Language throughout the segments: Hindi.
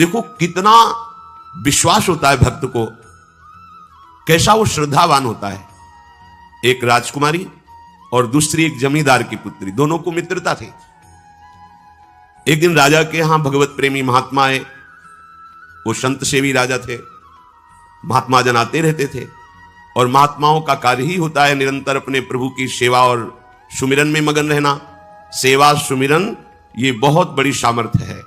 देखो कितना विश्वास होता है भक्त को, कैसा वो श्रद्धावान होता है। एक राजकुमारी और दूसरी एक जमींदार की पुत्री, दोनों को मित्रता थी। एक दिन राजा के यहां भगवत प्रेमी महात्मा आए। वो संत सेवी राजा थे। महात्मा जन आते रहते थे और महात्माओं का कार्य ही होता है निरंतर अपने प्रभु की सेवा और सुमिरन में मगन रहना। सेवा सुमिरन ये बहुत बड़ी सामर्थ्य है।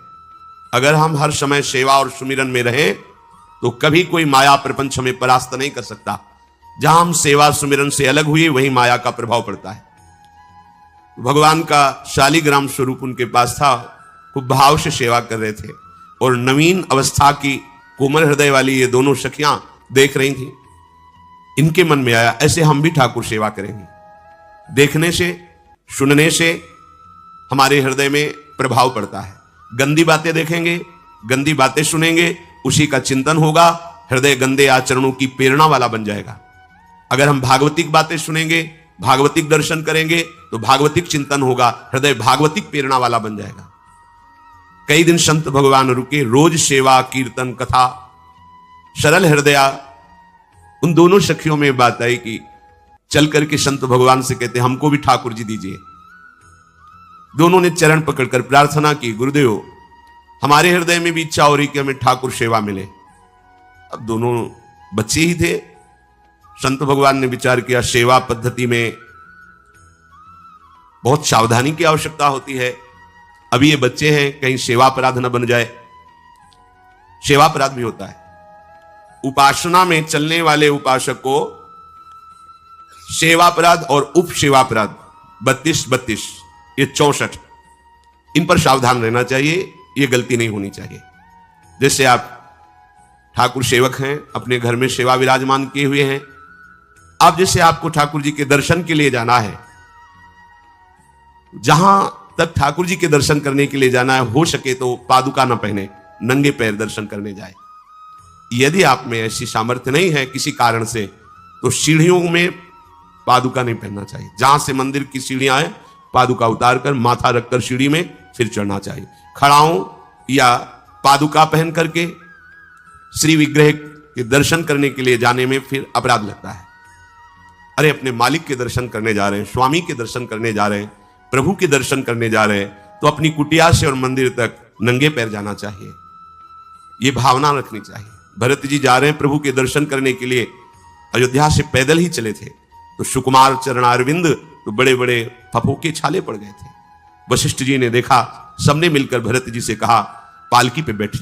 अगर हम हर समय सेवा और सुमिरन में रहें तो कभी कोई माया प्रपंच हमें परास्त नहीं कर सकता। जहां हम सेवा सुमिरन से अलग हुए वहीं माया का प्रभाव पड़ता है। भगवान का शालिग्राम स्वरूप उनके पास था। खूब भाव से सेवा कर रहे थे और नवीन अवस्था की कोमल हृदय वाली ये दोनों सखियां देख रही थी। इनके मन में आया ऐसे हम भी ठाकुर सेवा करेंगे। देखने से सुनने से हमारे हृदय में प्रभाव पड़ता है। गंदी बातें देखेंगे, गंदी बातें सुनेंगे, उसी का चिंतन होगा, हृदय गंदे आचरणों की प्रेरणा वाला बन जाएगा। अगर हम भागवतिक बातें सुनेंगे, भागवतिक दर्शन करेंगे तो भागवतिक चिंतन होगा, हृदय भागवतिक प्रेरणा वाला बन जाएगा। कई दिन संत भगवान रुके, रोज सेवा कीर्तन कथा, सरल हृदया। उन दोनों सखियों में बात आई कि चल करके संत भगवान से कहते हमको भी ठाकुर जी दीजिए। दोनों ने चरण पकड़कर प्रार्थना की, गुरुदेव हमारे हृदय में भी इच्छा हो रही कि हमें ठाकुर सेवा मिले। अब दोनों बच्चे ही थे। संत भगवान ने विचार किया सेवा पद्धति में बहुत सावधानी की आवश्यकता होती है। अभी ये बच्चे हैं, कहीं सेवा अपराध न बन जाए। सेवा अपराध भी होता है। उपासना में चलने वाले उपासक को सेवा अपराध और उप सेवा अपराध 32 ये 64, इन पर सावधान रहना चाहिए। ये गलती नहीं होनी चाहिए। जैसे आप ठाकुर सेवक हैं, अपने घर में सेवा विराजमान किए हुए हैं। अब जैसे आपको ठाकुर जी के दर्शन के लिए जाना है, जहां तक ठाकुर जी के दर्शन करने के लिए जाना है, हो सके तो पादुका न पहने, नंगे पैर दर्शन करने जाए। यदि आप में ऐसी सामर्थ्य नहीं है किसी कारण से, तो सीढ़ियों में पादुका नहीं पहनना चाहिए। जहां से मंदिर की सीढ़ियां हैं, पादुका उतारकर माथा रखकर सीढ़ी में फिर चढ़ना चाहिए। खड़ाओं या पादुका पहन करके श्री विग्रह के दर्शन करने के लिए जाने में फिर अपराध लगता है। अरे अपने मालिक के दर्शन करने जा रहे हैं, स्वामी के दर्शन करने जा रहे हैं, प्रभु के दर्शन करने जा रहे हैं, तो अपनी कुटिया से और मंदिर तक नंगे पैर जाना चाहिए। ये भावना रखनी चाहिए। भरत जी जा रहे हैं प्रभु के दर्शन करने के लिए, अयोध्या से पैदल ही चले थे, तो सुकुमार चरणारविंद तो बड़े बड़े फफोके छाले पड़ गए थे। वशिष्ठ जी ने देखा, सबने मिलकर भरत जी से कहा पालकी पे बैठ